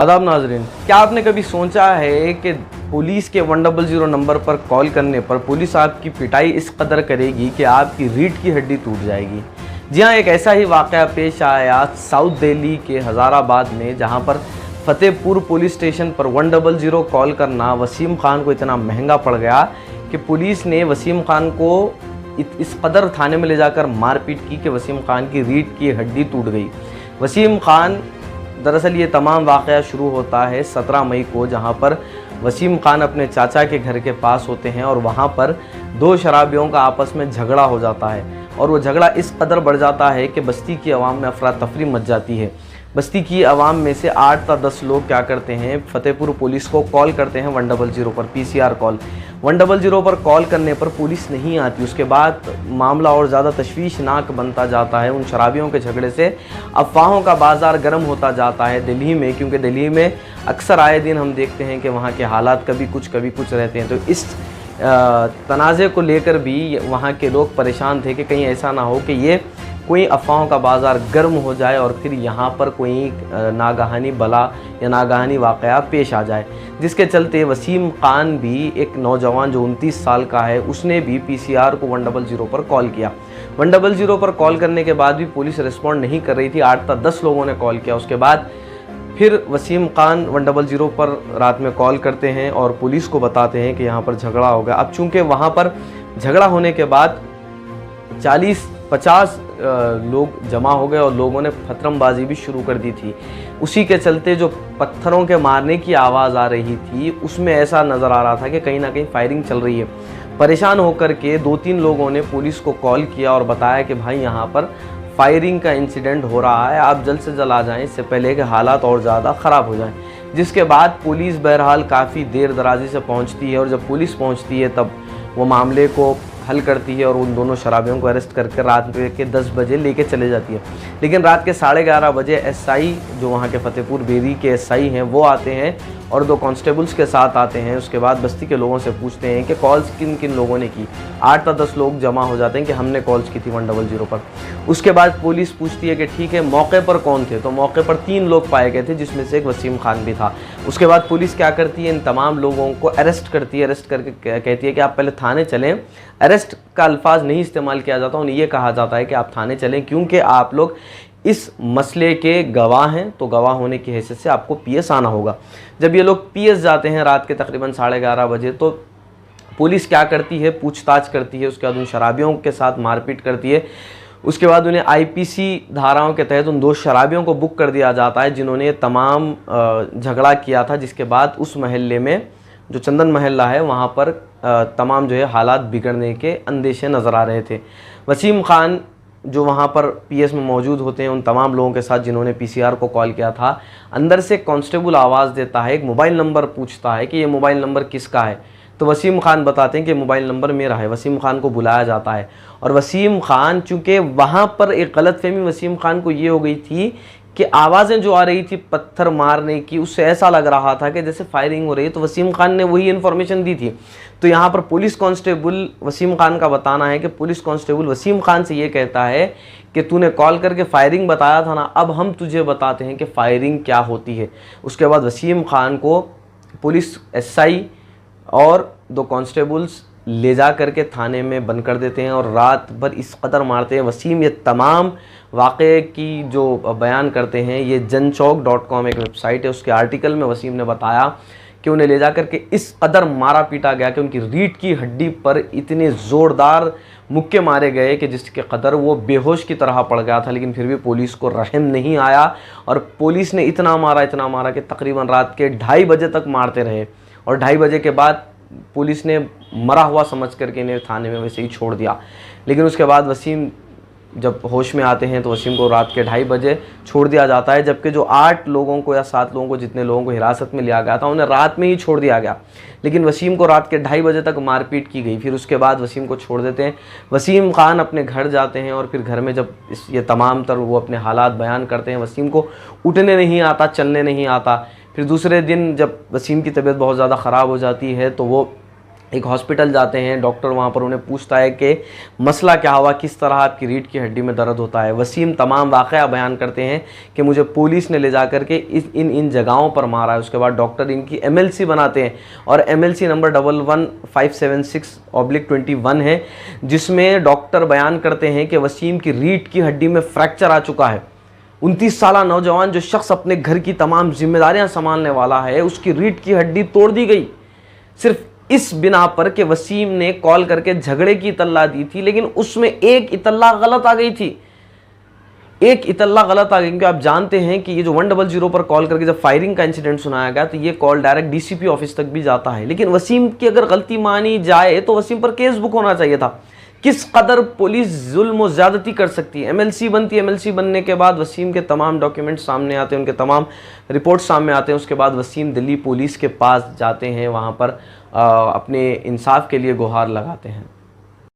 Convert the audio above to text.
आदाब नाजरीन, क्या आपने कभी सोचा है कि पुलिस के 100 नंबर पर कॉल करने पर पुलिस आपकी पिटाई इस कदर करेगी कि आपकी रीढ़ की हड्डी टूट जाएगी। जी हाँ, एक ऐसा ही वाक़या पेश आया साउथ दिल्ली के हज़ाराबाद में, जहाँ पर फतेहपुर पुलिस स्टेशन पर 100 कॉल करना वसीम खान को इतना महंगा पड़ गया कि पुलिस ने वसीम खान को इस कदर थाने में ले जाकर मारपीट की कि वसीम खान की रीढ़ की हड्डी टूट गई। वसीम खान, दरअसल ये तमाम वाक़या शुरू होता है 17 मई को, जहाँ पर वसीम खान अपने चाचा के घर के पास होते हैं और वहाँ पर दो शराबियों का आपस में झगड़ा हो जाता है और वो झगड़ा इस कदर बढ़ जाता है कि बस्ती की आवाम में अफरा तफरी मच जाती है। बस्ती की आवाम में से 8 या 10 लोग क्या करते हैं, फतेहपुर पुलिस को कॉल करते हैं 100 पर, PCR कॉल। 100 पर कॉल करने पर पुलिस नहीं आती। उसके बाद मामला और ज़्यादा तशवीशनाक बनता जाता है। उन शराबियों के झगड़े से अफवाहों का बाज़ार गर्म होता जाता है दिल्ली में, क्योंकि दिल्ली में अक्सर आए दिन हम देखते हैं कि वहाँ के हालात कभी कुछ रहते हैं। तो इस तनाज़े को लेकर भी वहाँ के लोग परेशान थे कि कहीं ऐसा ना हो कि ये कोई अफवाहों का बाज़ार गर्म हो जाए और फिर यहाँ पर कोई नागहानी बला या नागहानी वाक़या पेश आ जाए, जिसके चलते वसीम खान भी, एक नौजवान जो 29 साल का है, उसने भी PCR को 100 पर कॉल किया। 100 पर कॉल करने के बाद भी पुलिस रिस्पॉन्ड नहीं कर रही थी। 8 या 10 लोगों ने कॉल किया। उसके बाद फिर वसीम खान 100 पर रात में कॉल करते हैं और पुलिस को बताते हैं कि यहाँ पर झगड़ा हो गया। अब चूँकि वहाँ पर झगड़ा होने के बाद 40-50 लोग जमा हो गए और लोगों ने पत्थरबाजी भी शुरू कर दी थी। उसी के चलते जो पत्थरों के मारने की आवाज़ आ रही थी, उसमें ऐसा नज़र आ रहा था कि कहीं ना कहीं फायरिंग चल रही है। परेशान होकर के 2-3 लोगों ने पुलिस को कॉल किया और बताया कि भाई यहाँ पर फायरिंग का इंसिडेंट हो रहा है, आप जल्द से जल्द आ जाएं, इससे पहले कि हालात और ज़्यादा ख़राब हो जाएं। जिसके बाद पुलिस बहरहाल काफ़ी देर दराजी से पहुँचती है और जब पुलिस पहुँचती है तब वो मामले को हल करती है और उन दोनों शराबियों को अरेस्ट करके रात के 10 बजे लेके चले जाती है। लेकिन रात के 11:30 बजे SI, जो वहाँ के फतेहपुर बेरी के SI हैं, वो आते हैं और 2 कांस्टेबल्स के साथ आते हैं। उसके बाद बस्ती के लोगों से पूछते हैं कि कॉल्स किन किन लोगों ने की। 8 या 10 लोग जमा हो जाते हैं कि हमने कॉल्स की थी 100 पर। उसके बाद पुलिस पूछती है कि ठीक है, मौके पर कौन थे? तो मौके पर 3 लोग पाए गए थे, जिसमें से एक वसीम खान भी था। उसके बाद पुलिस क्या करती है, इन तमाम लोगों को अरेस्ट करती है। अरेस्ट करके कहती है कि आप पहले थाने चलें। अरेस्ट का अल्फाज नहीं इस्तेमाल किया जाता, उन्हें ये कहा जाता है कि आप थाने चलें, क्योंकि आप लोग इस मसले के गवाह हैं, तो गवाह होने की हैसियत से आपको PS आना होगा। जब ये लोग PS जाते हैं रात के तकरीबन 11:30 बजे, तो पुलिस क्या करती है, पूछताछ करती है। उसके बाद उन शराबियों के साथ मारपीट करती है। उसके बाद उन्हें IPC धाराओं के तहत उन 2 शराबियों को बुक कर दिया जाता है जिन्होंने तमाम झगड़ा किया था। जिसके बाद उस महल्ले में, जो चंदन महल्ला है, वहाँ पर तमाम जो है हालात बिगड़ने के अंदेशे नज़र आ रहे थे। वसीम खान जो वहाँ पर PS में मौजूद होते हैं, उन तमाम लोगों के साथ जिन्होंने PCR को कॉल किया था, अंदर से कांस्टेबल आवाज़ देता है, एक मोबाइल नंबर पूछता है कि ये मोबाइल नंबर किसका है। तो वसीम खान बताते हैं कि मोबाइल नंबर मेरा है। वसीम खान को बुलाया जाता है और वसीम खान, चूँकि वहाँ पर एक गलतफहमी वसीम खान को ये हो गई थी कि आवाज़ें जो आ रही थी पत्थर मारने की, उससे ऐसा लग रहा था कि जैसे फायरिंग हो रही है। तो वसीम खान ने वही इन्फॉर्मेशन दी थी। तो यहाँ पर पुलिस कांस्टेबल, वसीम खान का बताना है कि पुलिस कांस्टेबल वसीम खान से ये कहता है कि तूने कॉल करके फायरिंग बताया था ना, अब हम तुझे बताते हैं कि फायरिंग क्या होती है। उसके बाद वसीम खान को पुलिस SI और 2 कांस्टेबल्स ले जा करके थाने में बंद कर देते हैं और रात भर इस कदर मारते हैं। वसीम ये तमाम वाक़े की जो बयान करते हैं, ये जनचौक.com एक वेबसाइट है, उसके आर्टिकल में वसीम ने बताया कि उन्हें ले जा करके इस कदर मारा पीटा गया कि उनकी रीढ़ की हड्डी पर इतने ज़ोरदार मुक्के मारे गए कि जिसके कदर वो बेहोश की तरह पड़ गया था। लेकिन फिर भी पुलिस को रहम नहीं आया और पुलिस ने इतना मारा कि तकरीबन रात के 2:30 बजे तक मारते रहे। और 2:30 बजे के बाद पुलिस ने मरा हुआ समझ करके इन्हें थाने में वैसे ही छोड़ दिया। लेकिन उसके बाद वसीम जब होश में आते हैं तो वसीम को रात के 2:30 बजे छोड़ दिया जाता है, जबकि जो 8 लोगों को या 7 लोगों को, जितने लोगों को हिरासत में लिया गया था, उन्हें रात में ही छोड़ दिया गया। लेकिन वसीम को रात के 2:30 बजे तक मारपीट की गई। फिर उसके बाद वसीम को छोड़ देते हैं। वसीम खान अपने घर जाते हैं और फिर घर में जब ये तमाम तर वो अपने हालात बयान करते हैं, वसीम को उठने नहीं आता, चलने नहीं आता। फिर दूसरे दिन जब वसीम की तबीयत बहुत ज़्यादा ख़राब हो जाती है तो वो एक हॉस्पिटल जाते हैं, डॉक्टर वहाँ पर उन्हें पूछता है कि मसला क्या हुआ, किस तरह आपकी रीढ़ की हड्डी में दर्द होता है। वसीम तमाम वाक़या बयान करते हैं कि मुझे पुलिस ने ले जा कर के इन जगहों पर मारा है। उसके बाद डॉक्टर इनकी MLC बनाते हैं और MLC नंबर 11576/21 है, जिसमें डॉक्टर बयान करते हैं कि वसीम की रीढ़ की हड्डी में फ्रैक्चर आ चुका है। 29 साल नौजवान जो शख्स अपने घर की तमाम जिम्मेदारियां संभालने वाला है, उसकी रीढ़ की हड्डी तोड़ दी गई सिर्फ इस बिना पर कि वसीम ने कॉल करके झगड़े की इत्तला दी थी, लेकिन उसमें एक इत्तला गलत आ गई थी। एक इत्तला गलत आ गई क्योंकि आप जानते हैं कि ये जो 100 पर कॉल करके जब फायरिंग का इंसिडेंट सुनाया गया तो ये कॉल डायरेक्ट DCP ऑफिस तक भी जाता है। लेकिन वसीम की अगर गलती मानी जाए तो वसीम पर केस बुक होना चाहिए था। किस कदर पुलिस जुल्म और ज्यादती कर सकती है। MLC बनती है, MLC बनने के बाद वसीम के तमाम डॉक्यूमेंट्स सामने आते हैं, उनके तमाम रिपोर्ट सामने आते हैं। उसके बाद वसीम दिल्ली पुलिस के पास जाते हैं, वहाँ पर अपने इंसाफ के लिए गुहार लगाते हैं।